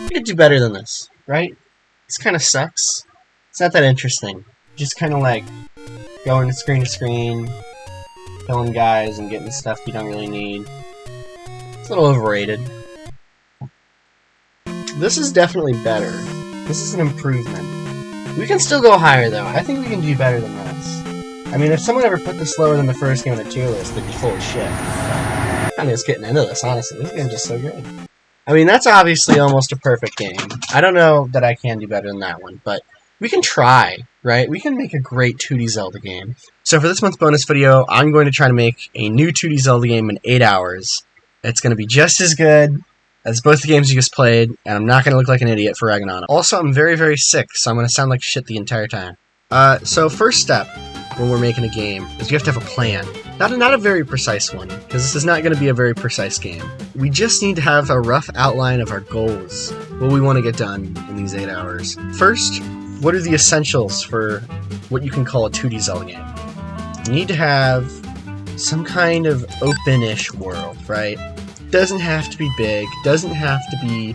We could do better than this, right? This kind of sucks. It's not that interesting. Just kind of like going screen to screen, killing guys and getting stuff you don't really need. It's a little overrated. This is definitely better. This is an improvement. We can still go higher, though. I think we can do better than this. I mean, if someone ever put this lower than the first game on the tier list, they'd be full of shit. I'm just getting into this, honestly. This game's just so good. I mean, that's obviously almost a perfect game. I don't know that I can do better than that one, but we can try, right? We can make a great 2D Zelda game. So for this month's bonus video, I'm going to try to make a new 2D Zelda game in 8 hours. It's going to be just as good as both the games you just played, and I'm not going to look like an idiot for ragging on it. Also, I'm very, very sick, so I'm going to sound like shit the entire time. So first step when we're making a game is you have to have a plan. Not a very precise one, because this is not going to be a very precise game. We just need to have a rough outline of our goals, what we want to get done in these 8 hours. First, what are the essentials for what you can call a 2D Zelda game? You need to have some kind of open-ish world, right? Doesn't have to be big, doesn't have to be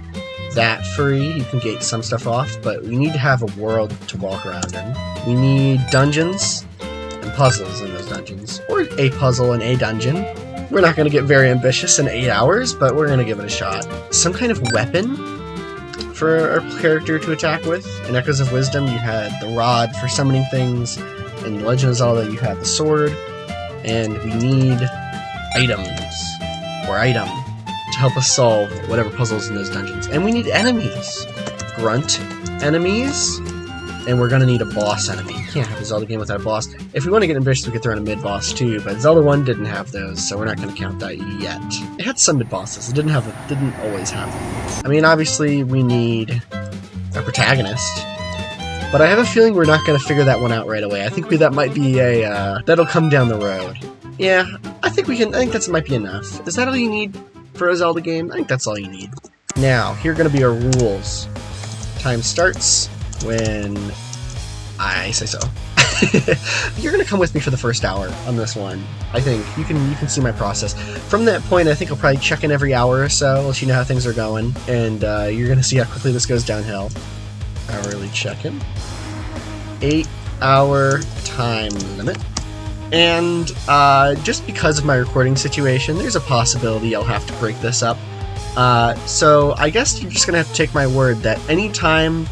that free, you can gate some stuff off, but we need to have a world to walk around in. We need dungeons and puzzles in those dungeons, or a puzzle and a dungeon. We're not going to get very ambitious in 8 hours, but we're going to give it a shot. Some kind of weapon for our character to attack with. In Echoes of Wisdom, you had the rod for summoning things. In Legend of Zelda, you had the sword. And we need items, or item, to help us solve whatever puzzles in those dungeons. And we need enemies. Grunt enemies. And we're going to need a boss enemy. You can't have a Zelda game without a boss. If we want to get ambitious, we could throw in a mid-boss too, but Zelda 1 didn't have those, so we're not going to count that yet. It had some mid-bosses. It didn't always have them. I mean, obviously, we need a protagonist. But I have a feeling we're not going to figure that one out right away. I think that might be that'll come down the road. Yeah, I think that might be enough. Is that all you need for a Zelda game? I think that's all you need. Now, here are going to be our rules. Time starts when I say so. You're going to come with me for the first hour on this one. I think you can see my process. From that point, I think I'll probably check in every hour or so, let you know how things are going, and you're going to see how quickly this goes downhill. Hourly check-in. 8-hour time limit. And just because of my recording situation, there's a possibility I'll have to break this up. So I guess you're just going to have to take my word that any time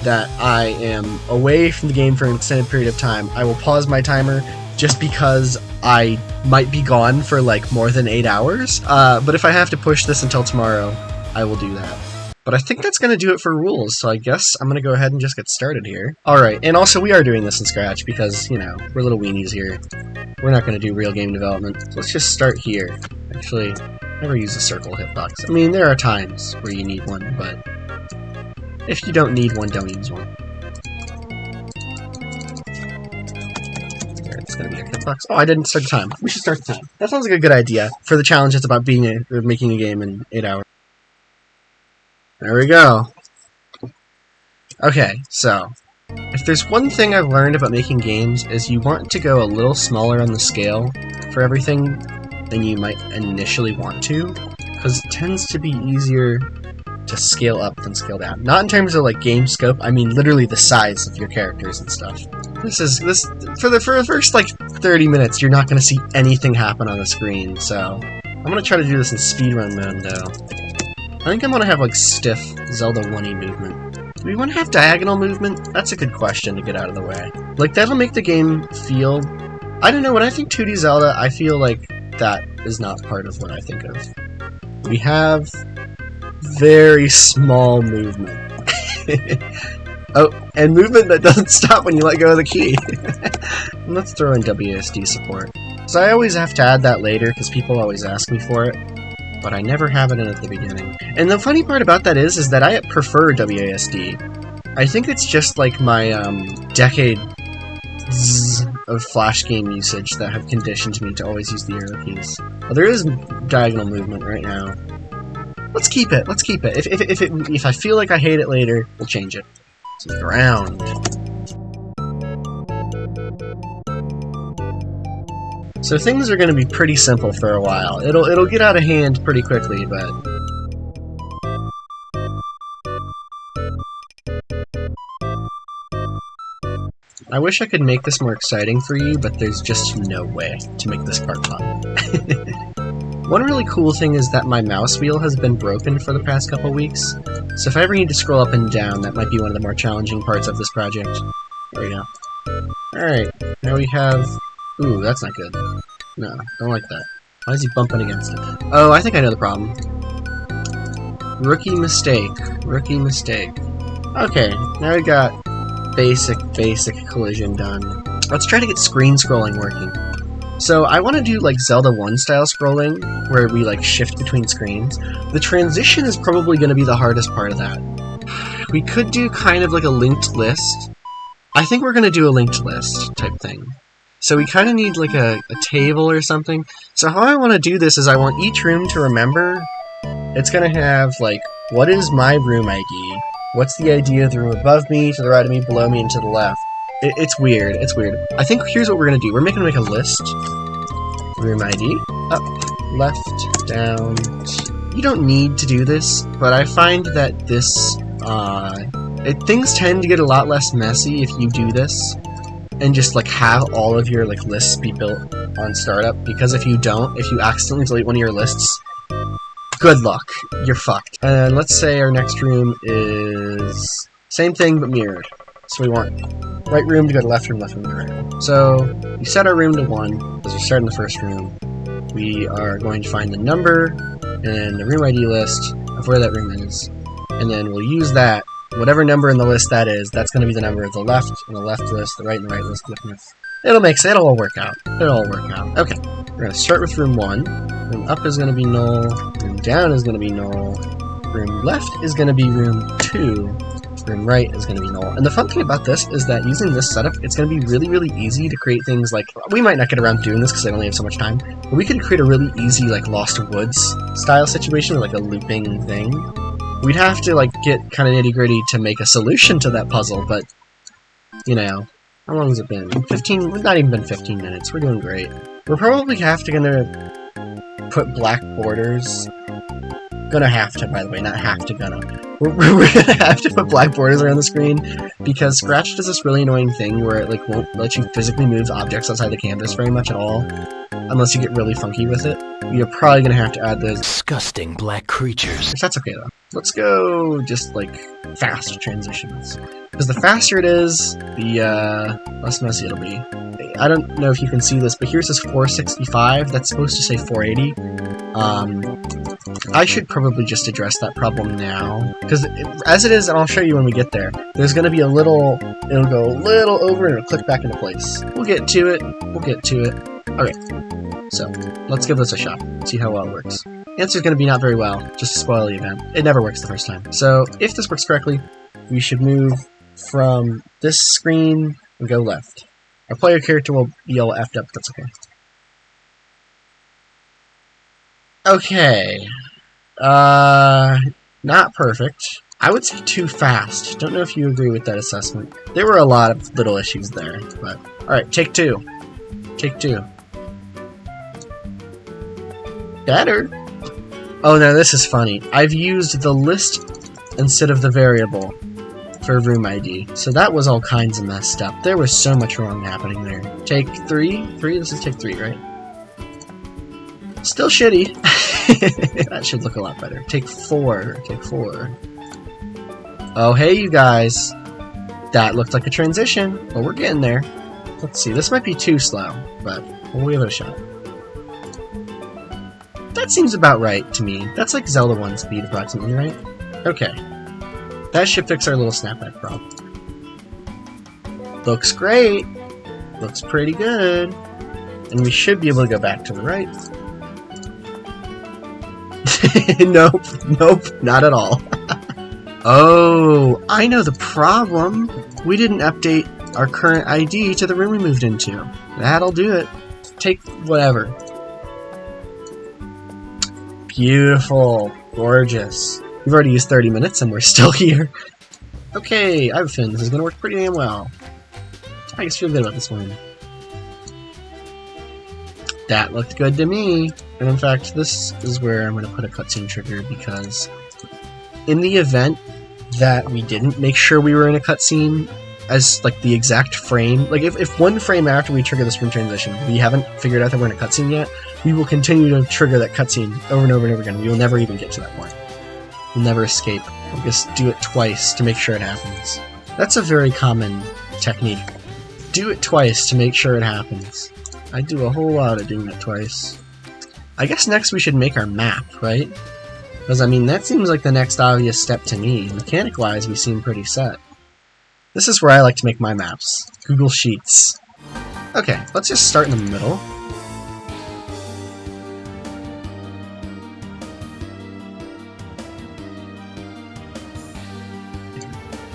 that I am away from the game for an extended period of time, I will pause my timer just because I might be gone for like more than 8 hours. But if I have to push this until tomorrow, I will do that. But I think that's going to do it for rules, so I guess I'm going to go ahead and just get started here. Alright, and also we are doing this in Scratch because, you know, we're little weenies here. We're not going to do real game development. So let's just start here. Actually, never use a circle hitbox. I mean, there are times where you need one, but if you don't need one, don't use one. There, it's going to be a hitbox. Oh, I didn't start the time. We should start the time. That sounds like a good idea for the challenge that's about making a game in 8 hours. There we go. Okay, so if there's one thing I've learned about making games is you want to go a little smaller on the scale for everything than you might initially want to, because it tends to be easier to scale up than scale down. Not in terms of like game scope, I mean literally the size of your characters and stuff. For the first like 30 minutes you're not going to see anything happen on the screen, so I'm going to try to do this in speedrun mode though. I think I'm going to have, like, stiff Zelda 1-y movement. Do we want to have diagonal movement? That's a good question to get out of the way. Like, that'll make the game feel... I don't know, when I think 2D Zelda, I feel like that is not part of what I think of. We have very small movement. Oh, and movement that doesn't stop when you let go of the key. Let's throw in WASD support. So I always have to add that later, because people always ask me for it. But I never have it in at the beginning. And the funny part about that is that I prefer WASD. I think it's just like my decades of Flash game usage that have conditioned me to always use the arrow keys. Well, there is diagonal movement right now. Let's keep it. Let's keep it. If I feel like I hate it later, we'll change it. So ground. So things are going to be pretty simple for a while. It'll get out of hand pretty quickly, but... I wish I could make this more exciting for you, but there's just no way to make this part fun. One really cool thing is that my mouse wheel has been broken for the past couple weeks, so if I ever need to scroll up and down, that might be one of the more challenging parts of this project. There we go. Alright, now we have... Ooh, that's not good. No, don't like that. Why is he bumping against it? Oh, I think I know the problem. Rookie mistake. Rookie mistake. Okay, now we got basic collision done. Let's try to get screen scrolling working. So I want to do like Zelda 1 style scrolling, where we like shift between screens. The transition is probably going to be the hardest part of that. We could do kind of like a linked list. I think we're going to do a linked list type thing. So we kind of need like a table or something. So how I want to do this is I want each room to remember. It's going to have like, what is my room ID? What's the ID of the room above me, to the right of me, below me, and to the left? It's weird. It's weird. I think here's what we're going to do. We're making a list. Room ID. Up, left, down. You don't need to do this, but I find that this... things tend to get a lot less messy if you do this. And just like have all of your like lists be built on startup, because if you don't, if you accidentally delete one of your lists, good luck, you're fucked. And let's say our next room is same thing but mirrored. So we want right room to go to left room to right room. So we set our room to 1 as we start in the first room. We are going to find the number and the room ID list of where that room is, and then we'll use that. Whatever number in the list that is, that's going to be the number of the left in the left list, the right in the right list. It'll all work out. It'll all work out. Okay, we're going to start with room 1. Room up is going to be null. Room down is going to be null. Room left is going to be room 2. Room right is going to be null. And the fun thing about this is that using this setup, it's going to be really, really easy to create things like... We might not get around doing this because I only have so much time, but we could create a really easy, like, Lost Woods style situation, or like a looping thing. We'd have to, like, get kind of nitty-gritty to make a solution to that puzzle, but, you know, how long has it been? 15, not even been 15 minutes. We're doing great. We're probably gonna put black borders. Gonna have to, by the way, not have to, gonna. We're gonna have to put black borders around the screen, because Scratch does this really annoying thing where it, like, won't let you physically move objects outside the canvas very much at all, unless you get really funky with it. You're probably gonna have to add those disgusting black creatures. That's okay, though. Let's go just, like, fast transitions. Because the faster it is, the less messy it'll be. I don't know if you can see this, but here's this 465. That's supposed to say 480. I should probably just address that problem now. Because as it is, and I'll show you when we get there, there's going to be a little... It'll go a little over and it'll click back into place. We'll get to it. We'll get to it. Okay. So, let's give this a shot. See how well it works. The answer's going to be not very well, just to spoil the event. It never works the first time. So, if this works correctly, we should move from this screen and go left. Our player character will be all effed up, but that's okay. Okay. Not perfect. I would say too fast. Don't know if you agree with that assessment. There were a lot of little issues there, but... Alright, take 2. Take 2. Better. Oh, now this is funny. I've used the list instead of the variable for room ID. So that was all kinds of messed up. There was so much wrong happening there. Take 3? 3? This is take 3, right? Still shitty. That should look a lot better. Take 4. Take 4. Oh, hey, you guys. That looked like a transition, but we're getting there. Let's see. This might be too slow, but we'll give it a shot. That seems about right to me. That's like Zelda 1 speed, approximately, right? Okay. That should fix our little snapback problem. Looks great. Looks pretty good. And we should be able to go back to the right. Nope. Nope. Not at all. Oh, I know the problem. We didn't update our current ID to the room we moved into. That'll do it. Take whatever. Beautiful. Gorgeous. We've already used 30 minutes and we're still here. Okay, I have a feeling this is going to work pretty damn well. I just feel good about this one. That looked good to me. And in fact, this is where I'm going to put a cutscene trigger, because in the event that we didn't make sure we were in a cutscene as like the exact frame, like if one frame after we trigger this room transition, we haven't figured out that we're in a cutscene yet, we will continue to trigger that cutscene over and over and over again. We will never even get to that point. We'll never escape. We'll just do it twice to make sure it happens. That's a very common technique. Do it twice to make sure it happens. I do a whole lot of doing that twice. I guess next we should make our map, right? Because, I mean, that seems like the next obvious step to me. Mechanic-wise, we seem pretty set. This is where I like to make my maps. Google Sheets. Okay, let's just start in the middle.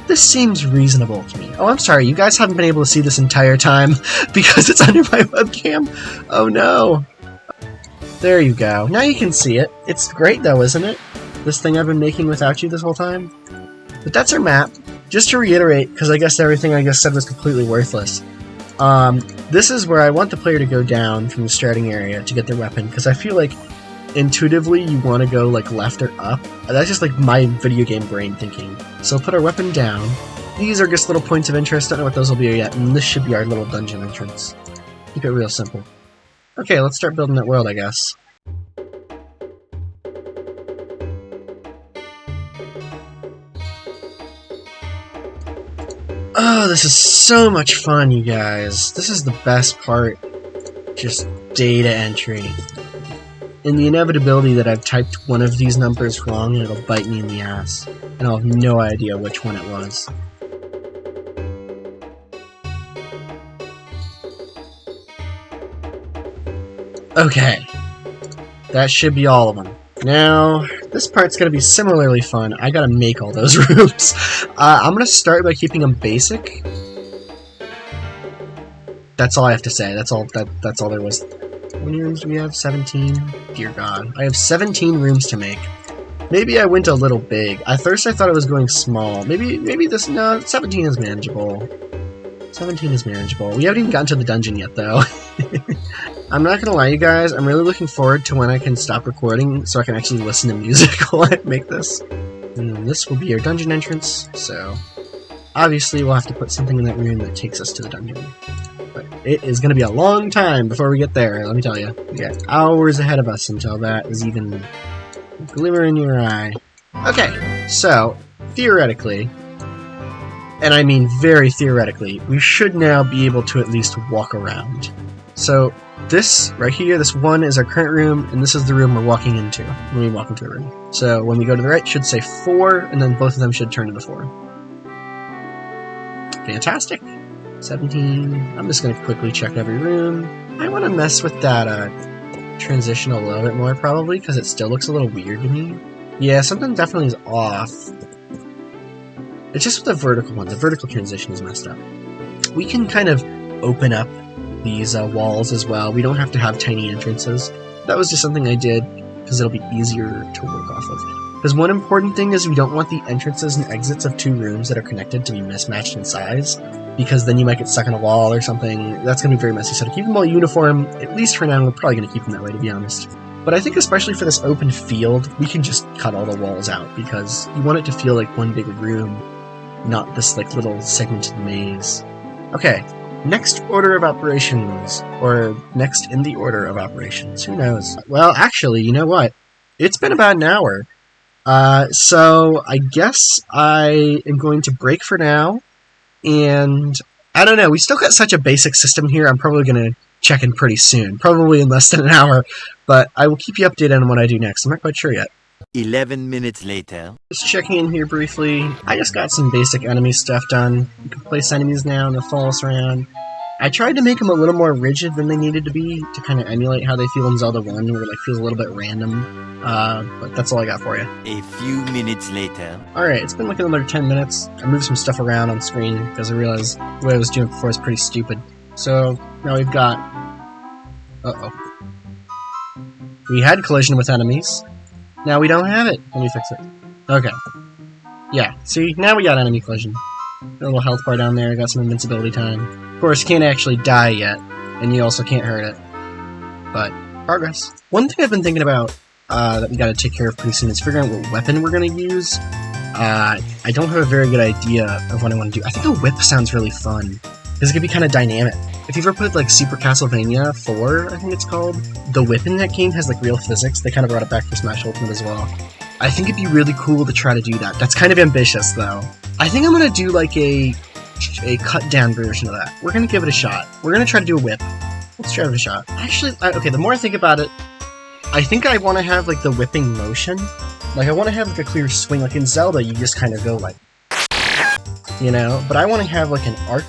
This seems reasonable to me. Oh, I'm sorry, you guys haven't been able to see this entire time because it's under my webcam. Oh no. There you go. Now you can see it. It's great though, isn't it? This thing I've been making without you this whole time. But that's our map. Just to reiterate, because I guess everything I just said was completely worthless. This is where I want the player to go down from the starting area to get their weapon, because I feel like intuitively you want to go like left or up. That's just like my video game brain thinking. So put our weapon down. These are just little points of interest, don't know what those will be yet, and this should be our little dungeon entrance. Keep it real simple. Okay, let's start building that world, I guess. Oh, this is so much fun, you guys. This is the best part. Just data entry. And the inevitability that I've typed one of these numbers wrong and it'll bite me in the ass. And I'll have no idea which one it was. Okay. That should be all of them. Now, this part's gonna be similarly fun. I gotta make all those rooms. I'm gonna start by keeping them basic. That's all I have to say. That's all there was. How many rooms do we have? 17? Dear God. I have 17 rooms to make. Maybe I went a little big. At first I thought I was going small. Maybe this... No, 17 is manageable. 17 is manageable. We haven't even gotten to the dungeon yet, though. I'm not gonna lie, you guys. I'm really looking forward to when I can stop recording so I can actually listen to music while I make this. And this will be our dungeon entrance, so... Obviously, we'll have to put something in that room that takes us to the dungeon. But it is going to be a long time before we get there, let me tell you. We got hours ahead of us until that is even a glimmer in your eye. Okay, so, theoretically, and I mean very theoretically, we should now be able to at least walk around. So, this right here, this one is our current room, and this is the room we're walking into when we walk into a room. So, when we go to the right, it should say 4, and then both of them should turn into 4. Fantastic. 17. I'm just going to quickly check every room. I want to mess with that transition a little bit more, probably, because it still looks a little weird to me. Yeah, something definitely is off. It's just with the vertical one. The vertical transition is messed up. We can kind of open up these walls as well. We don't have to have tiny entrances. That was just something I did because it'll be easier to work off of. Because one important thing is we don't want the entrances and exits of 2 rooms that are connected to be mismatched in size, because then you might get stuck in a wall or something. That's going to be very messy. So to keep them all uniform, at least for now, we're probably going to keep them that way, to be honest. But I think especially for this open field, we can just cut all the walls out, because you want it to feel like one big room, not this like little segmented maze. Okay, next order of operations, or next in the order of operations, who knows? Well, actually, you know what? It's been about an hour. So I guess I am going to break for now, and I don't know, we still got such a basic system here, I'm probably going to check in pretty soon, probably in less than an hour, but I will keep you updated on what I do next. I'm not quite sure yet. 11 minutes later. Just checking in here briefly. I just got some basic enemy stuff done. You can place enemies now and they'll follow us around. I tried to make them a little more rigid than they needed to be, to kind of emulate how they feel in Zelda 1, where it like, feels a little bit random. But that's all I got for you. A few minutes later. Alright, it's been like another 10 minutes. I moved some stuff around on screen, because I realized the way I was doing it before was pretty stupid. So, now we've got... Uh-oh. We had collision with enemies. Now we don't have it. Let me fix it. Okay. Yeah, see? Now we got enemy collision. Got a little health bar down there, got some invincibility time. Of course, you can't actually die yet, and you also can't hurt it. but progress. One thing I've been thinking about that we gotta take care of pretty soon is figuring out what weapon we're gonna use. I don't have a very good idea of what I want to do. I think a whip sounds really fun, because it could be kind of dynamic. If you've ever played, like, Super Castlevania 4, I think it's called, the whip in that game has, like, real physics. They kind of brought it back for Smash Ultimate as well. I think it'd be really cool to try to do that. That's kind of ambitious, though. I think I'm gonna do, like, a cut-down version of that. We're gonna give it a shot. We're gonna try to do a whip. Let's try it a shot. Actually, okay, the more I think about it, I think I want to have, like, the whipping motion. Like, I want to have, like, a clear swing. Like, in Zelda, you just kind of go, like, you know? But I want to have, like, an arc.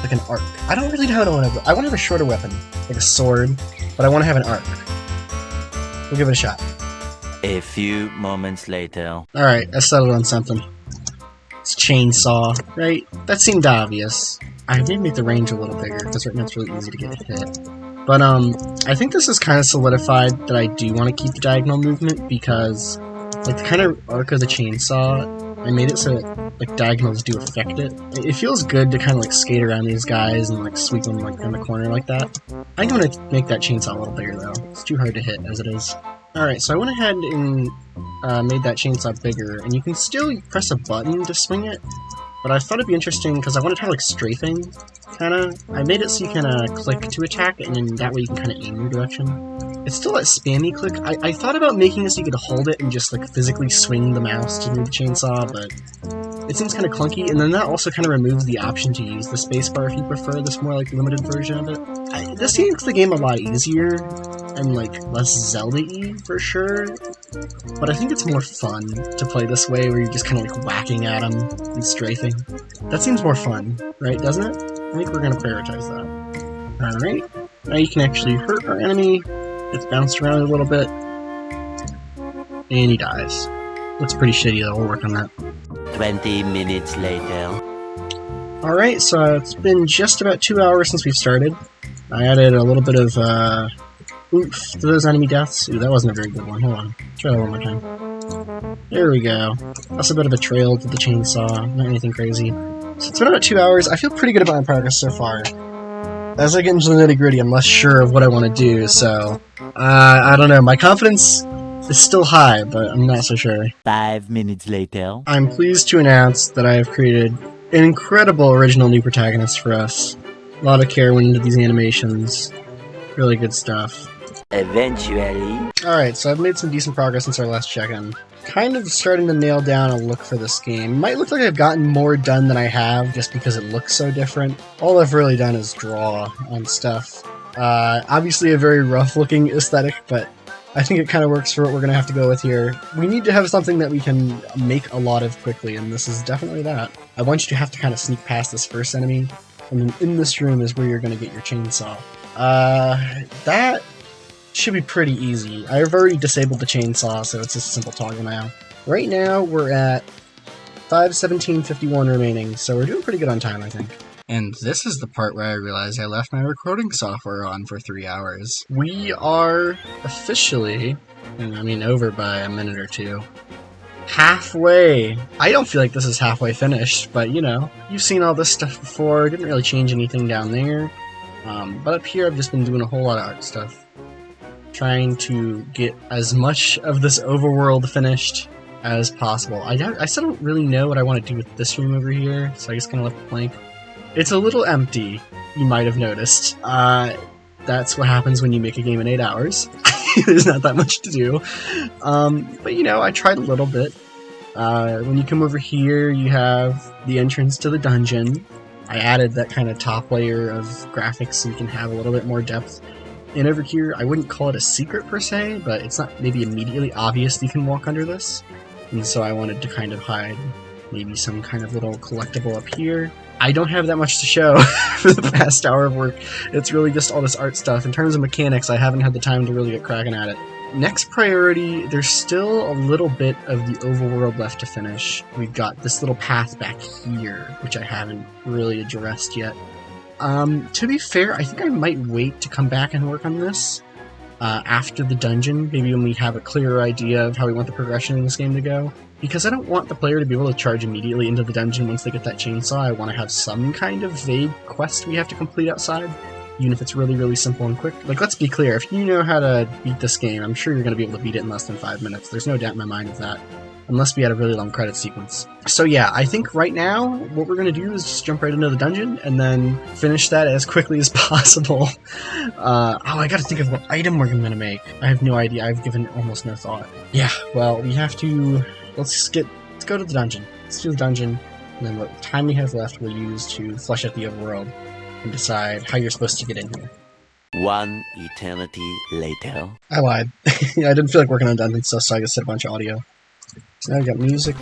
Like, an arc. I don't really know how to want to... I want to have a shorter weapon. Like a sword. But I want to have an arc. We'll give it a shot. A few moments later. Alright, I settled on something. It's chainsaw, right? That seemed obvious. I did make the range a little bigger, because right now it's really easy to get hit. But, I think this is kind of solidified that I do want to keep the diagonal movement, because, like, the kind of arc of the chainsaw, I made it so that, like, diagonals do affect it. It feels good to kind of, like, skate around these guys and, like, sweep them, like, in the corner like that. I think I'm gonna make that chainsaw a little bigger, though. It's too hard to hit as it is. Alright, so I went ahead and made that chainsaw bigger, and you can still press a button to swing it, but I thought it'd be interesting because I wanted to have, like, strafing, kinda. I made it so you can click to attack, and then that way you can kind of aim your direction. It's still that spammy click. I thought about making it so you could hold it and just, like, physically swing the mouse to move the chainsaw, but it seems kind of clunky, and then that also kind of removes the option to use the spacebar if you prefer this more, like, limited version of it. This makes the game a lot easier, and, like, less Zelda-y, for sure, but I think it's more fun to play this way, where you're just kind of, like, whacking at them and strafing. That seems more fun, right, doesn't it? I think we're gonna prioritize that. Alright, now you can actually hurt our enemy. It's bounced around a little bit, and he dies. Looks pretty shitty, though. We'll work on that. 20 minutes later. Alright, so it's been just about 2 hours since we've started. I added a little bit of, oomph to those enemy deaths. Ooh, that wasn't a very good one. Hold on. Try that one more time. There we go. That's a bit of a trail to the chainsaw. Not anything crazy. So it's been about 2 hours. I feel pretty good about my progress so far. As I get into the nitty-gritty, I'm less sure of what I want to do, so... I don't know. My confidence is still high, but I'm not so sure. 5 minutes later. I'm pleased to announce that I have created an incredible original new protagonist for us. A lot of care went into these animations. Really good stuff. Eventually. Alright, so I've made some decent progress since our last check-in. Kind of starting to nail down a look for this game. Might look like I've gotten more done than I have, just because it looks so different. All I've really done is draw on stuff. Obviously a very rough-looking aesthetic, but I think it kind of works for what we're going to have to go with here. We need to have something that we can make a lot of quickly, and this is definitely that. I want you to have to kind of sneak past this first enemy, and then in this room is where you're going to get your chainsaw. That should be pretty easy. I've already disabled the chainsaw, so it's just a simple toggle now. Right now, we're at 5:17:51 remaining, so we're doing pretty good on time, I think. And this is the part where I realize I left my recording software on for 3 hours. We are officially, and I mean over by a minute or two, halfway. I don't feel like this is halfway finished, but you know, you've seen all this stuff before. Didn't really change anything down there. But up here I've just been doing a whole lot of art stuff. Trying to get as much of this overworld finished as possible. I still don't really know what I want to do with this room over here, so I just kind of left it blank. It's a little empty, you might have noticed. That's what happens when you make a game in 8 hours. There's not that much to do. But you know, I tried a little bit. When you come over here, you have the entrance to the dungeon. I added that kind of top layer of graphics so you can have a little bit more depth. And over here, I wouldn't call it a secret per se, but it's not maybe immediately obvious that you can walk under this. And so I wanted to kind of hide maybe some kind of little collectible up here. I don't have that much to show for the past hour of work. It's really just all this art stuff. In terms of mechanics, I haven't had the time to really get cracking at it. Next priority, there's still a little bit of the overworld left to finish. We've got this little path back here, which I haven't really addressed yet. To be fair, I think I might wait to come back and work on this after the dungeon, maybe when we have a clearer idea of how we want the progression in this game to go. Because I don't want the player to be able to charge immediately into the dungeon once they get that chainsaw. I want to have some kind of vague quest we have to complete outside. even if it's really, really simple and quick. Like, let's be clear, if you know how to beat this game, I'm sure you're going to be able to beat it in less than 5 minutes. There's no doubt in my mind of that. Unless we had a really long credit sequence. So yeah, I think right now, what we're going to do is just jump right into the dungeon, and then finish that as quickly as possible. I gotta think of what item we're going to make. I have no idea, I've given almost no thought. Yeah, well, we have to... Let's go to the dungeon. Let's do the dungeon, and then what time we have left we'll use to flesh out the overworld, and decide how you're supposed to get in here. 1 eternity later. I lied. I didn't feel like working on dungeon stuff, so I just said a bunch of audio. So now we got music,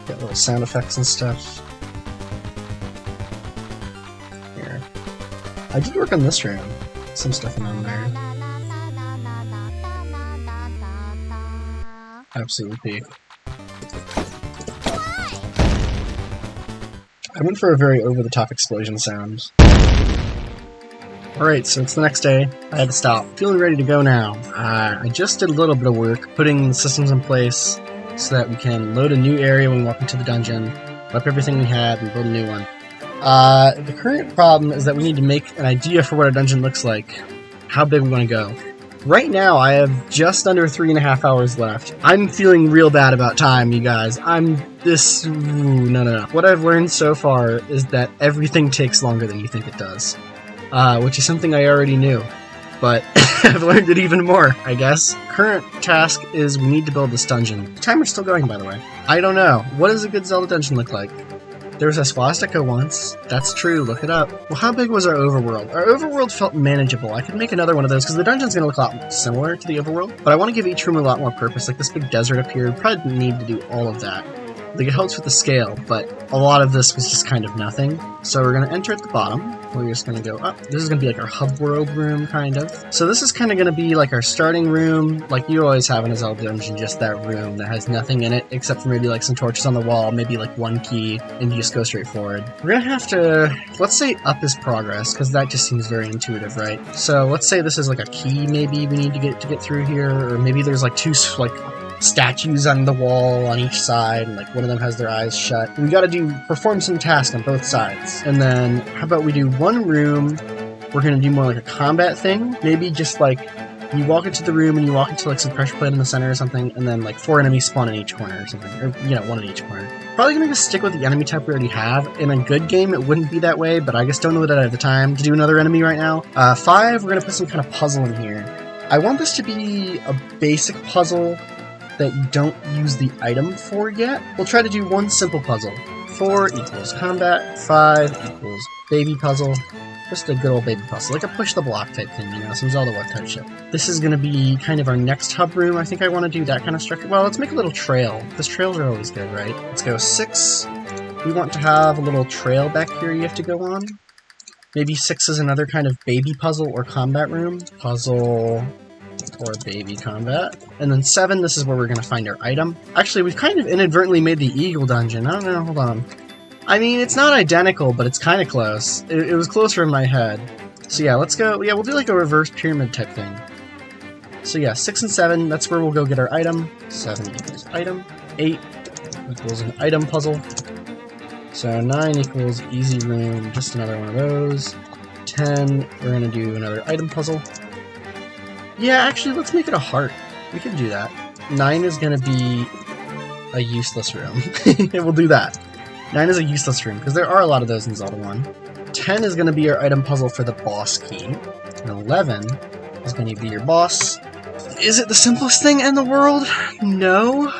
got little sound effects and stuff. Here. I did work on this room. Some stuff in on there. Absolutely peak. I went for a very over-the-top explosion sound. Alright, so it's the next day. I had to stop. Feeling ready to go now. I just did a little bit of work, putting the systems in place so that we can load a new area when we walk into the dungeon, up everything we had, and build a new one. The current problem is that we need to make an idea for what our dungeon looks like, how big we want to go. Right now, I have just under 3.5 hours left. I'm feeling real bad about time, you guys. No. What I've learned so far is that everything takes longer than you think it does. Which is something I already knew, but I've learned it even more, I guess. Current task is we need to build this dungeon. The timer's still going, by the way. I don't know. What does a good Zelda dungeon look like? There was a swastika once. That's true, look it up. Well, how big was our overworld? Our overworld felt manageable. I could make another one of those, because the dungeon's going to look a lot similar to the overworld, but I want to give each room a lot more purpose. Like this big desert up here, we probably need to do all of that. Like, it helps with the scale, but a lot of this was just kind of nothing. So we're going to enter at the bottom. We're just going to go up. This is going to be like our hub world room, kind of. So this is kind of going to be like our starting room, like you always have in a Zelda dungeon, just that room that has nothing in it, except for maybe like some torches on the wall, maybe like one key, and you just go straight forward. We're going to have to, let's say up is progress, because that just seems very intuitive, right? So let's say this is like a key maybe we need to get through here, or maybe there's like two, like, statues on the wall on each side, and like one of them has their eyes shut. We gotta perform some tasks on both sides. And then, how about we do one room, we're gonna do more like a combat thing, maybe just like, you walk into the room and you walk into like some pressure plate in the center or something, and then like 4 enemies spawn in each corner or something, or one in each corner. Probably gonna just stick with the enemy type we already have. In a good game it wouldn't be that way, but I just don't know that I have the time to do another enemy right now. 5, we're gonna put some kind of puzzle in here. I want this to be a basic puzzle that you don't use the item for yet. We'll try to do one simple puzzle. 4 equals combat, 5 equals baby puzzle. Just a good old baby puzzle, like a push the block type thing, you know, some Zelda What type shit. This is going to be kind of our next hub room. I think I want to do that kind of structure. Well, let's make a little trail, because trails are always good, right? Let's go 6. We want to have a little trail back here you have to go on. Maybe 6 is another kind of baby puzzle or combat room. Puzzle or baby combat. And then 7, this is where we're going to find our item. Actually, we've kind of inadvertently made the eagle dungeon. I don't know, hold on. I mean, it's not identical, but it's kind of close. It was closer in my head. So yeah, let's go, yeah, we'll do like a reverse pyramid type thing. So yeah, 6 and 7, that's where we'll go get our item. 7 equals item. 8 equals an item puzzle. So 9 equals easy room, just another one of those. 10, we're going to do another item puzzle. Yeah, actually, let's make it a heart. We can do that. 9 is going to be a useless room. We'll do that. 9 is a useless room, because there are a lot of those in Zelda 1. 10 is going to be our item puzzle for the boss key. And 11 is going to be your boss. Is it the simplest thing in the world? No.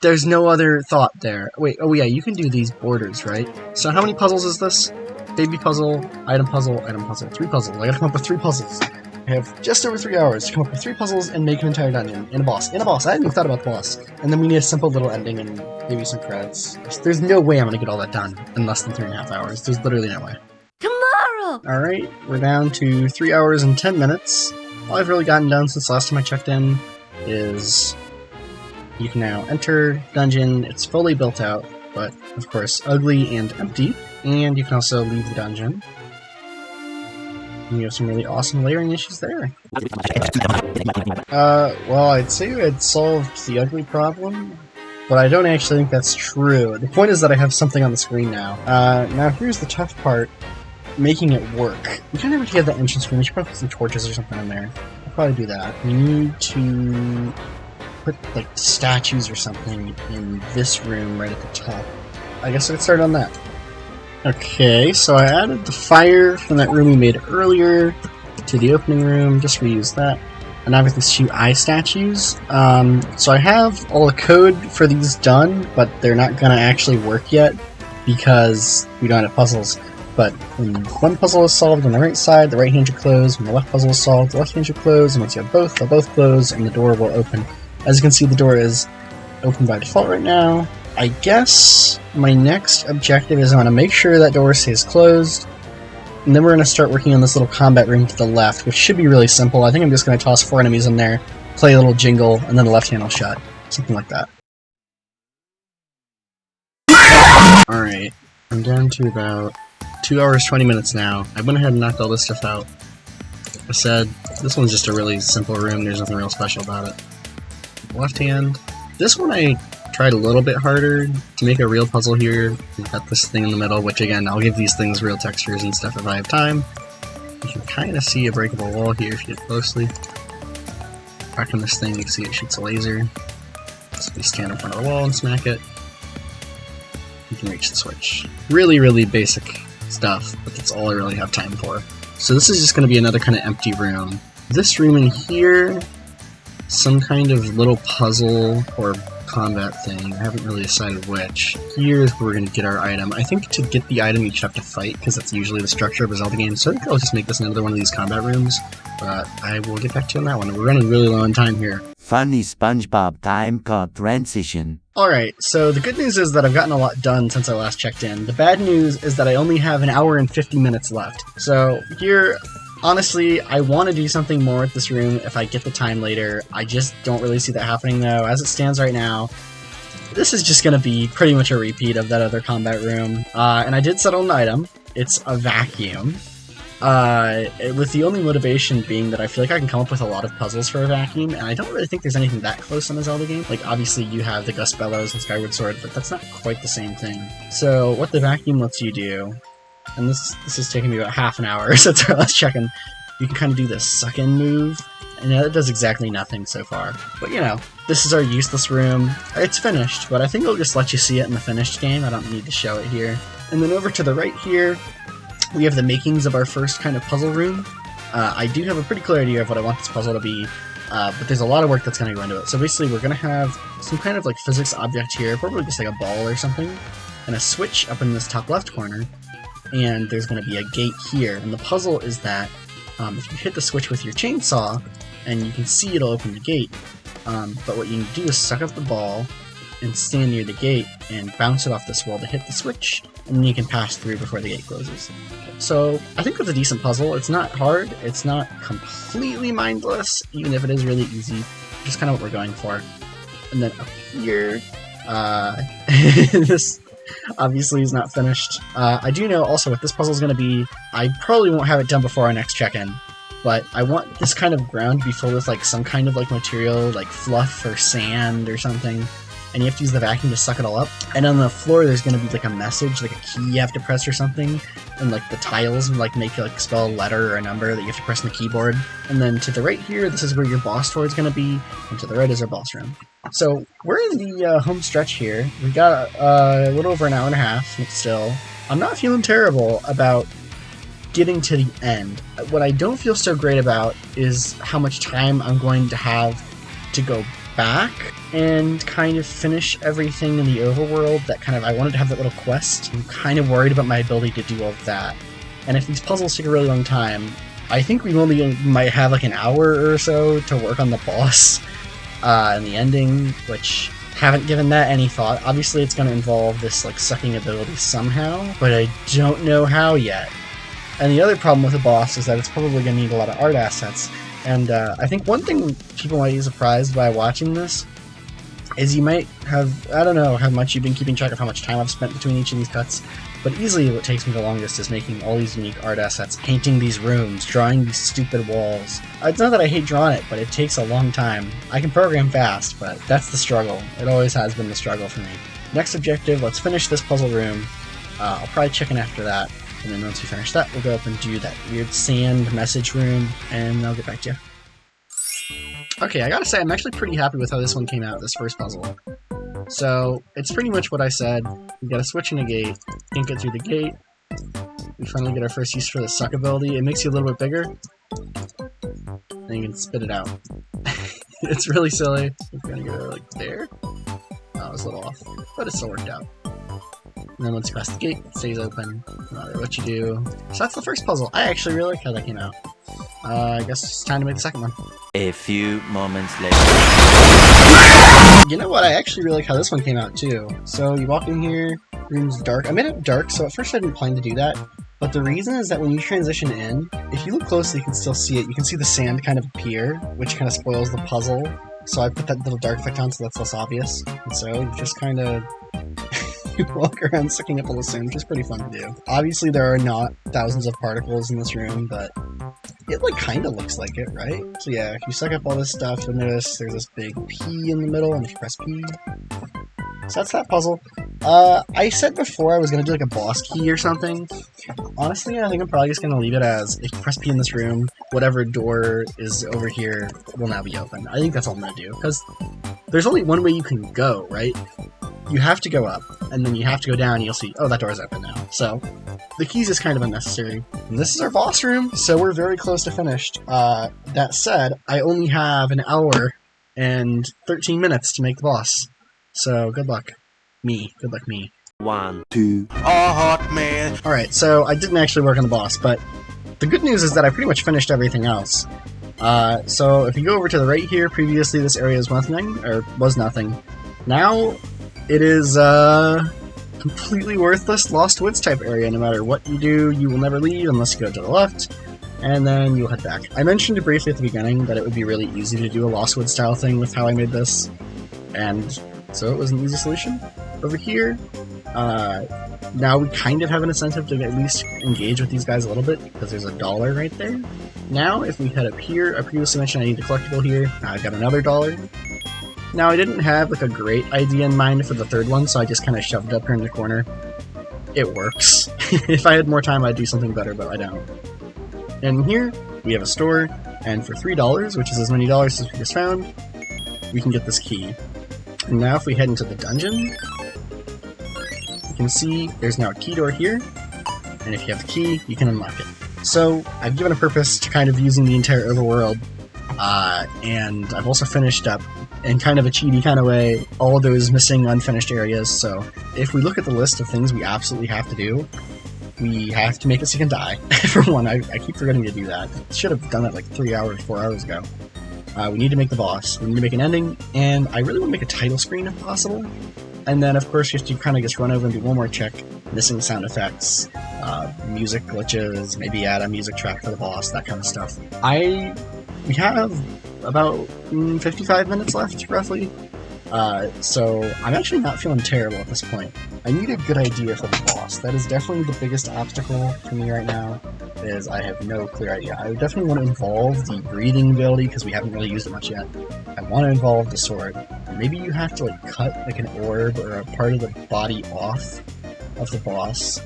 There's no other thought there. Wait, oh yeah, you can do these borders, right? So how many puzzles is this? Baby puzzle, item puzzle, item puzzle. 3 puzzles. I gotta come up with 3 puzzles. I have just over 3 hours to come up with 3 puzzles and make an entire dungeon. And a boss. And a boss. I hadn't even thought about the boss. And then we need a simple little ending and maybe some credits. There's no way I'm gonna get all that done in less than 3.5 hours. There's literally no way. Tomorrow! Alright, we're down to 3 hours and 10 minutes. All I've really gotten done since the last time I checked in is you can now enter dungeon. It's fully built out, but of course ugly and empty. And you can also leave the dungeon. And you have some really awesome layering issues there. Well, I'd say we had solved the ugly problem, but I don't actually think that's true. The point is that I have something on the screen now. Now here's the tough part, making it work. We kind of have to get that entrance room. We should probably put some torches or something in there. I'll probably do that. We need to put, like, statues or something in this room right at the top. I guess I could start on that. Okay, so I added the fire from that room we made earlier to the opening room. Just reuse that. And now I've got these 2 eye statues. So I have all the code for these done, but they're not going to actually work yet because we don't have puzzles. But when one puzzle is solved on the right side, the right hand should close. When the left puzzle is solved, the left hand should close. And once you have both, they'll both close, and the door will open. As you can see, the door is open by default right now. I guess my next objective is I want to make sure that door stays closed. And then we're going to start working on this little combat room to the left, which should be really simple. I think I'm just going to toss 4 enemies in there, play a little jingle, and then the left hand will shut. Something like that. Alright, I'm down to about 2 hours, 20 minutes now. I went ahead and knocked all this stuff out. Like I said, this one's just a really simple room. There's nothing real special about it. Left hand. This one I tried a little bit harder to make a real puzzle here. We've got this thing in the middle, which again, I'll give these things real textures and stuff if I have time. You can kind of see a breakable wall here if you look closely. Back on this thing, you can see it shoots a laser. So we stand in front of the wall and smack it. You can reach the switch. Really, really basic stuff, but that's all I really have time for. So this is just going to be another kind of empty room. This room in here, some kind of little puzzle or combat thing. I haven't really decided which. Here's where we're going to get our item. I think to get the item you just have to fight, because that's usually the structure of a Zelda game, so I think I'll just make this another one of these combat rooms, but I will get back to you on that one. We're running really low on time here. Funny SpongeBob time cut transition. Alright, so the good news is that I've gotten a lot done since I last checked in. The bad news is that I only have 1 hour and 50 minutes left. So here, honestly, I want to do something more with this room if I get the time later. I just don't really see that happening though. As it stands right now, this is just going to be pretty much a repeat of that other combat room. And I did settle an item. It's a vacuum. With the only motivation being that I feel like I can come up with a lot of puzzles for a vacuum, and I don't really think there's anything that close in a Zelda game. Like, obviously you have the Gust Bellows and Skyward Sword, but that's not quite the same thing. So, what the vacuum lets you do, and this is taking me about half an hour since our last check-in, you can kind of do this suck-in move, and it does exactly nothing so far. But, you know, this is our useless room. It's finished, but I think I'll just let you see it in the finished game. I don't need to show it here. And then over to the right here, we have the makings of our first kind of puzzle room. I do have a pretty clear idea of what I want this puzzle to be, but there's a lot of work that's going to go into it. So basically we're going to have some kind of like physics object here, probably just like a ball or something, and a switch up in this top left corner, and there's going to be a gate here. And the puzzle is that if you hit the switch with your chainsaw, and you can see it'll open the gate, but what you can do is suck up the ball and stand near the gate and bounce it off this wall to hit the switch, and then you can pass through before the gate closes. So I think that's a decent puzzle. It's not hard, it's not completely mindless, even if it is really easy, just kind of what we're going for. And then up here, this obviously is not finished. I do know also what this puzzle is going to be. I probably won't have it done before our next check-in, but I want this kind of ground to be filled with like some kind of like material, like fluff or sand or something. And you have to use the vacuum to suck it all up. And on the floor, there's going to be like a message, like a key you have to press or something. And like the tiles like make you like spell a letter or a number that you have to press on the keyboard. And then to the right here, this is where your boss door is going to be. And to the right is our boss room. So we're in the home stretch here. We got a little over 1.5 hours still. I'm not feeling terrible about getting to the end. What I don't feel so great about is how much time I'm going to have to go back and kind of finish everything in the overworld that kind of I wanted to have that little quest. I'm kind of worried about my ability to do all of that. And if these puzzles take a really long time, I think we only might have like 1 hour or so to work on the boss and the ending, which haven't given that any thought. Obviously it's going to involve this like sucking ability somehow, but I don't know how yet. And the other problem with the boss is that it's probably going to need a lot of art assets. And I think one thing people might be surprised by watching this is you might have, I don't know how much you've been keeping track of how much time I've spent between each of these cuts, but easily what takes me the longest is making all these unique art assets, painting these rooms, drawing these stupid walls. It's not that I hate drawing it, but it takes a long time. I can program fast, but that's the struggle. It always has been the struggle for me. Next objective, let's finish this puzzle room. I'll probably check in after that, and then once we finish that, we'll go up and do that weird sand message room, and I'll get back to you. Okay, I gotta say, I'm actually pretty happy with how this one came out, this first puzzle. So, it's pretty much what I said. We got a switch and a gate. Can't get through the gate. We finally get our first use for the suck ability. It makes you a little bit bigger. And you can spit it out. It's really silly. We're gonna go like there. Oh, I was a little off. But it still worked out. And then once you pass the gate, it stays open, no matter what you do. So that's the first puzzle. I actually really like how that came out. I guess it's time to make the second one. A few moments later. You know what? I actually really like how this one came out too. So you walk in here, room's dark. I made it dark, so at first I didn't plan to do that. But the reason is that when you transition in, if you look closely, you can still see it. You can see the sand kind of appear, which kind of spoils the puzzle. So I put that little dark effect on so that's less obvious. And so you just kind of walk around sucking up all the sand, which is pretty fun to do. Obviously there are not thousands of particles in this room, but it like kind of looks like it, right? So yeah, if you suck up all this stuff, you'll notice there's this big P in the middle, and if you press P... So that's that puzzle. I said before I was going to do like a boss key or something. Honestly, I think I'm probably just going to leave it as, if you press P in this room, whatever door is over here will now be open. I think that's all I'm going to do, because there's only one way you can go, right? You have to go up, and then you have to go down, and you'll see, oh, that door's open now. So, the keys is kind of unnecessary. And this is our boss room, so we're very close to finished. That said, I only have an hour and 13 minutes to make the boss. So, good luck. Good luck me. 1, 2. Oh, hot man. Alright, so I didn't actually work on the boss, but the good news is that I pretty much finished everything else. So if you go over to the right here, previously this area was nothing. Now, it is completely worthless Lost Woods type area. No matter what you do, you will never leave unless you go to the left, and then you'll head back. I mentioned briefly at the beginning that it would be really easy to do a Lost Woods style thing with how I made this, and so it was an easy solution. Over here, now we kind of have an incentive to at least engage with these guys a little bit, because there's $1 right there. Now, if we head up here, I previously mentioned I need a collectible here. Now I've got another $1. Now, I didn't have like a great idea in mind for the third one, so I just kind of shoved it up here in the corner. It works. If I had more time, I'd do something better, but I don't. And here, we have a store, and for $3, which is as many dollars as we just found, we can get this key. And now if we head into the dungeon, you can see there's now a key door here, and if you have the key, you can unlock it. So, I've given a purpose to kind of using the entire overworld, and I've also finished up, in kind of a cheaty kind of way, all of those missing unfinished areas. So if we look at the list of things we absolutely have to do, we have to make it so you can die. For one, I keep forgetting to do that. Should have done that like 3 hours, 4 hours ago. We need to make the boss, we need to make an ending, and I really want to make a title screen if possible. And then, of course, you have to kind of just run over and do one more check, missing sound effects, music glitches, maybe add a music track for the boss, that kind of stuff. We have about 55 minutes left, roughly. So I'm actually not feeling terrible at this point. I need a good idea for the boss. That is definitely the biggest obstacle for me right now, is I have no clear idea. I definitely want to involve the breathing ability, because we haven't really used it much yet. I want to involve the sword. Maybe you have to like cut like an orb or a part of the body off of the boss,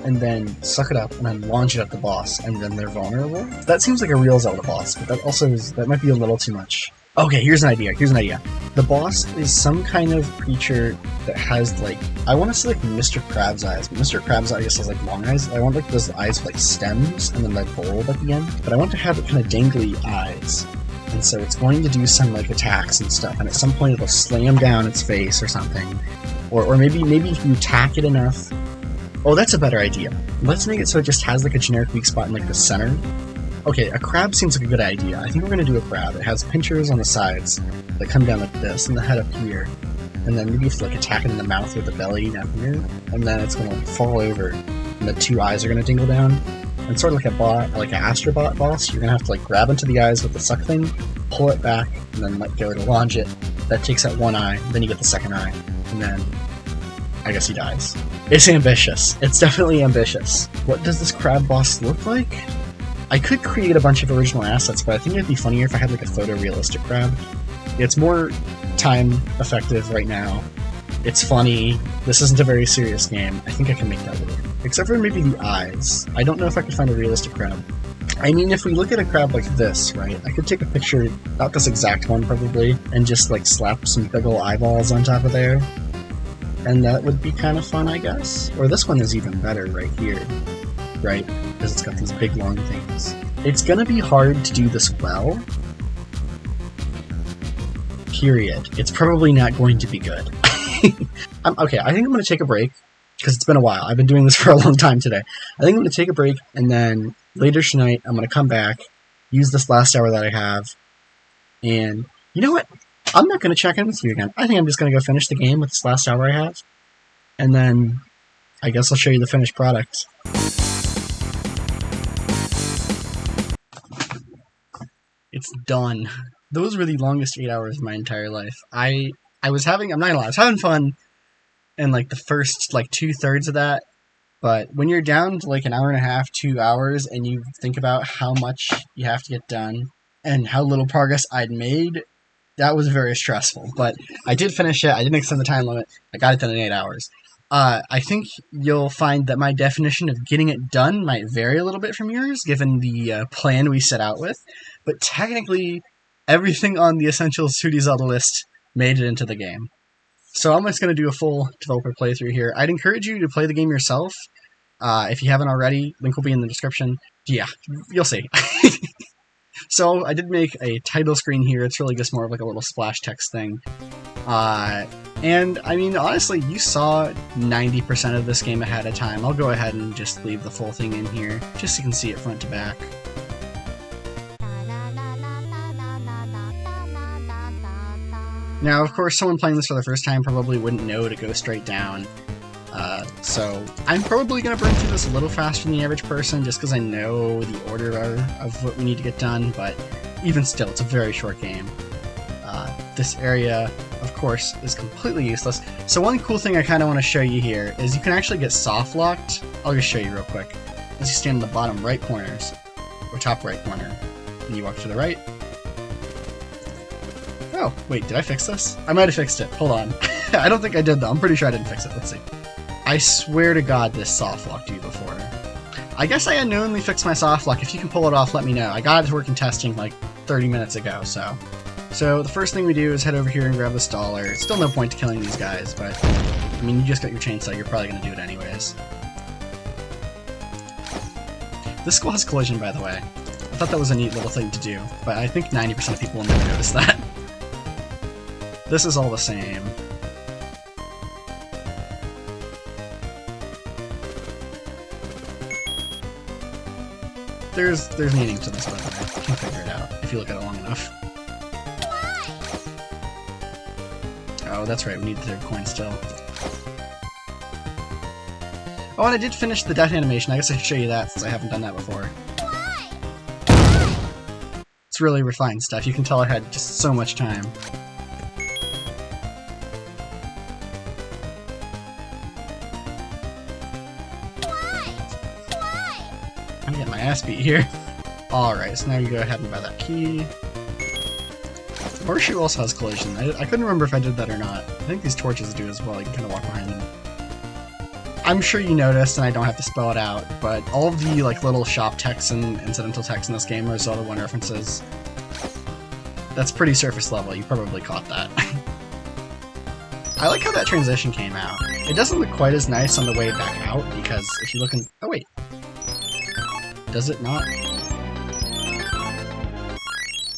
and then suck it up, and then launch it at the boss, and then they're vulnerable. That seems like a real Zelda boss, but that might be a little too much. Okay, here's an idea. The boss is some kind of creature that has, like, I want to say, like, Mr. Crab's eyes, but Mr. Crab's eyes just has, like, long eyes. I want, like, those eyes with, like, stems, and then, like, bulb at the end. But I want to have it kind of dangly eyes. And so it's going to do some, like, attacks and stuff, and at some point it'll slam down its face or something. Or maybe if you tack it enough... Oh, that's a better idea. Let's make it so it just has, like, a generic weak spot in, like, the center. Okay, a crab seems like a good idea. I think we're going to do a crab. It has pinchers on the sides that come down like this, and the head up here. And then maybe you have to like attack it in the mouth with the belly down here, and then it's going to fall over, and the two eyes are going to dingle down. And sort of like an Astrobot boss, you're going to have to like grab into the eyes with the suck thing, pull it back, and then let go to launch it. that takes out one eye, then you get the second eye, and then I guess he dies. It's ambitious. It's definitely ambitious. What does this crab boss look like? I could create a bunch of original assets, but I think it'd be funnier if I had like a photorealistic crab. It's more time effective right now. It's funny. This isn't a very serious game. I think I can make that work. Except for maybe the eyes. I don't know if I could find a realistic crab. I mean, if we look at a crab like this, right, I could take a picture, not this exact one probably, and just like slap some big ol' eyeballs on top of there. And that would be kind of fun, I guess. Or this one is even better right here, right? Because it's got these big long things. It's gonna be hard to do this well. Period. It's probably not going to be good. Okay, I think I'm gonna take a break, because it's been a while. I've been doing this for a long time today. I think I'm gonna take a break, and then later tonight, I'm gonna come back, use this last hour that I have, and you know what? I'm not gonna check in with you again. I think I'm just gonna go finish the game with this last hour I have, and then I guess I'll show you the finished product. It's done. Those were the longest 8 hours of my entire life. I'm not gonna lie, I was having fun in like the first like 2/3 of that, but when you're down to like an hour and a half, 2 hours, and you think about how much you have to get done and how little progress I'd made, that was very stressful. But I did finish it. I didn't extend the time limit. I got it done in 8 hours. I think you'll find that my definition of getting it done might vary a little bit from yours, given the plan we set out with. But technically, everything on the Essentials 2D Zelda list made it into the game. So I'm just going to do a full developer playthrough here. I'd encourage you to play the game yourself. If you haven't already, link will be in the description. Yeah, you'll see. So I did make a title screen here. It's really just more of like a little splash text thing. And I mean, honestly, you saw 90% of this game ahead of time. I'll go ahead and just leave the full thing in here, just so you can see it front to back. Now, of course, someone playing this for the first time probably wouldn't know to go straight down. So I'm probably going to burn through this a little faster than the average person, just because I know the order of what we need to get done, but even still, it's a very short game. This area, of course, is completely useless. So one cool thing I kind of want to show you here is you can actually get soft locked. I'll just show you real quick. As you stand in the bottom right corners, or top right corner, and you walk to the right. Oh, wait, did I fix this? I might have fixed it. Hold on. I don't think I did, though. I'm pretty sure I didn't fix it. Let's see. I swear to God this soft locked you before. I guess I unknowingly fixed my soft lock. If you can pull it off, let me know. I got it to work in testing like 30 minutes ago, so. So the first thing we do is head over here and grab the staller. Still no point to killing these guys, but I mean, you just got your chainsaw. You're probably going to do it anyways. This skull has collision, by the way. I thought that was a neat little thing to do, but I think 90% of people will never notice that. This is all the same. There's meaning to this, by the way. You can figure it out if you look at it long enough. Oh, that's right, we need the third coin still. Oh, and I did finish the death animation. I guess I should show you that, since I haven't done that before. It's really refined stuff. You can tell I had just so much time. I'm getting my ass beat here. Alright, so now you go ahead and buy that key. Horseshoe also has collision. I couldn't remember if I did that or not. I think these torches do as well. You can kind of walk behind them. I'm sure you noticed, and I don't have to spell it out, but all of the like little shop texts and incidental texts in this game are Zelda 1 references. That's pretty surface level. You probably caught that. I like how that transition came out. It doesn't look quite as nice on the way back out, because if you look in... Oh, wait. Does it not?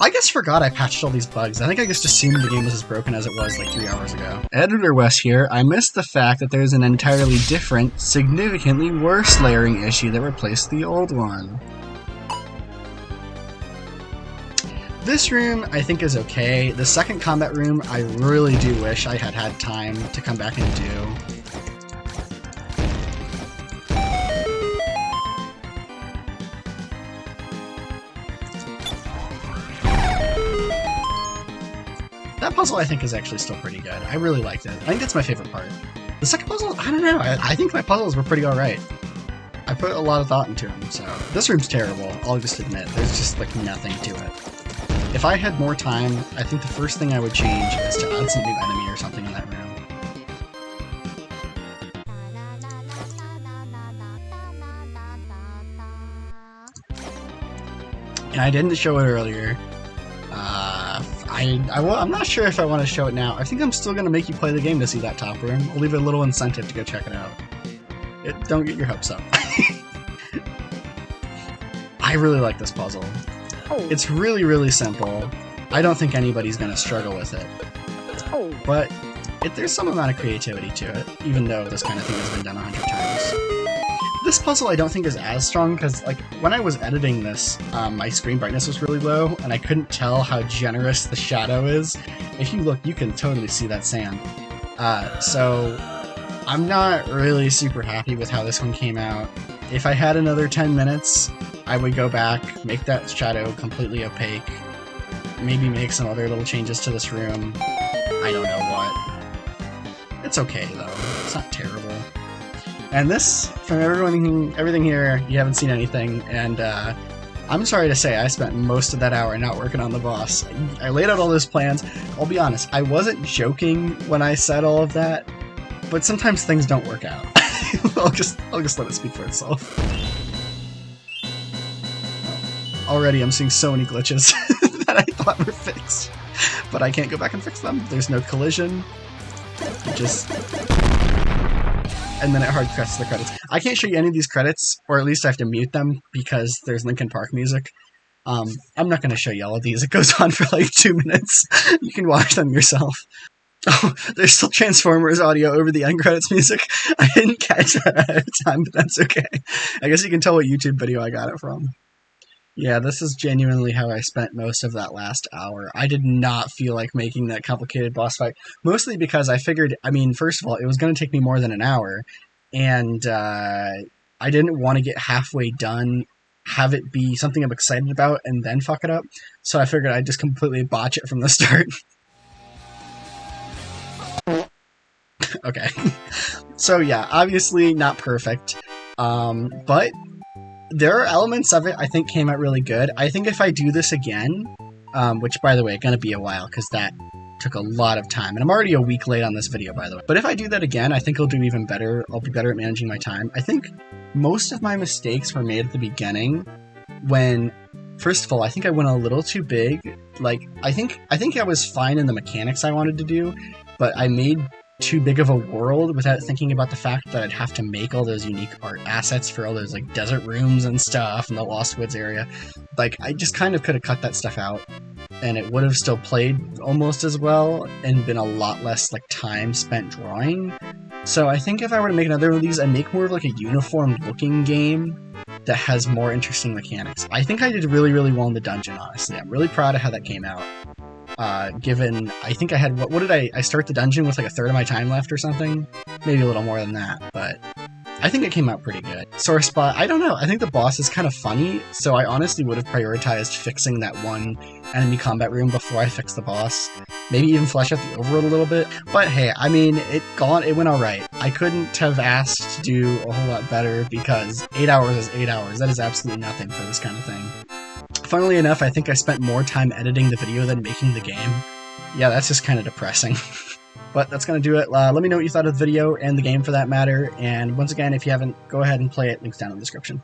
I guess forgot I patched all these bugs. I think I just assumed the game was as broken as it was like 3 hours ago. Editor Wes here. I missed the fact that there's an entirely different, significantly worse layering issue that replaced the old one. This room, I think, is okay. The second combat room, I really do wish I had had time to come back and do. that puzzle I think is actually still pretty good. I really liked it. I think that's my favorite part. The second puzzle, I don't know. I think my puzzles were pretty alright. I put a lot of thought into them, so... This room's terrible, I'll just admit. There's just, like, nothing to it. If I had more time, I think the first thing I would change is to add some new enemy or something in that room. And I didn't show it earlier. I'm not sure if I want to show it now. I think I'm still going to make you play the game to see that top room. I'll leave a little incentive to go check it out. Don't get your hopes up. I really like this puzzle. It's really, really simple. I don't think anybody's going to struggle with it. But there's some amount of creativity to it, even though this kind of thing has been done 100 times. This puzzle I don't think is as strong, because like when I was editing this, my screen brightness was really low, and I couldn't tell how generous the shadow is. If you look, you can totally see that sand. So I'm not really super happy with how this one came out. If I had another 10 minutes, I would go back, make that shadow completely opaque, maybe make some other little changes to this room. I don't know what. It's okay though, it's not terrible. And this, from everything here, you haven't seen anything, and I'm sorry to say I spent most of that hour not working on the boss. I laid out all those plans. I'll be honest, I wasn't joking when I said all of that, but sometimes things don't work out. I'll just let it speak for itself. Already I'm seeing so many glitches that I thought were fixed, but I can't go back and fix them. There's no collision. And then it hard cuts to the credits. I can't show you any of these credits, or at least I have to mute them because there's Linkin Park music. I'm not going to show you all of these. It goes on for like 2 minutes. You can watch them yourself. Oh, there's still Transformers audio over the end credits music. I didn't catch that ahead of time, but that's okay. I guess you can tell what YouTube video I got it from. Yeah, this is genuinely how I spent most of that last hour. I did not feel like making that complicated boss fight, mostly because I figured, I mean, first of all, it was going to take me more than an hour, and I didn't want to get halfway done, have it be something I'm excited about, and then fuck it up, so I figured I'd just completely botch it from the start. Okay. So yeah, obviously not perfect, but there are elements of it I think came out really good. I think if I do this again, which by the way, gonna be a while because that took a lot of time, and I'm already a week late on this video, by the way. But if I do that again, I think I'll do even better. I'll be better at managing my time. I think most of my mistakes were made at the beginning when, first of all, I think I went a little too big. Like, I think I was fine in the mechanics I wanted to do, but I made too big of a world without thinking about the fact that I'd have to make all those unique art assets for all those like desert rooms and stuff in the Lost Woods area. Like, I just kind of could have cut that stuff out, and it would have still played almost as well and been a lot less like time spent drawing. So I think if I were to make another one of these and make more of like a uniform looking game that has more interesting mechanics. I think I did really, really well in the dungeon, honestly. I'm really proud of how that came out. Given, I think I had, what did I start the dungeon with like a third of my time left or something? Maybe a little more than that, but I think it came out pretty good. Sore spot, I don't know, I think the boss is kind of funny, so I honestly would have prioritized fixing that one enemy combat room before I fixed the boss. Maybe even flesh out the overworld a little bit, but hey, I mean, it went alright. I couldn't have asked to do a whole lot better because 8 hours is 8 hours. That is absolutely nothing for this kind of thing. Funnily enough, I think I spent more time editing the video than making the game. Yeah, that's just kind of depressing. But that's going to do it. Let me know what you thought of the video and the game for that matter. And once again, if you haven't, go ahead and play it. Links down in the description.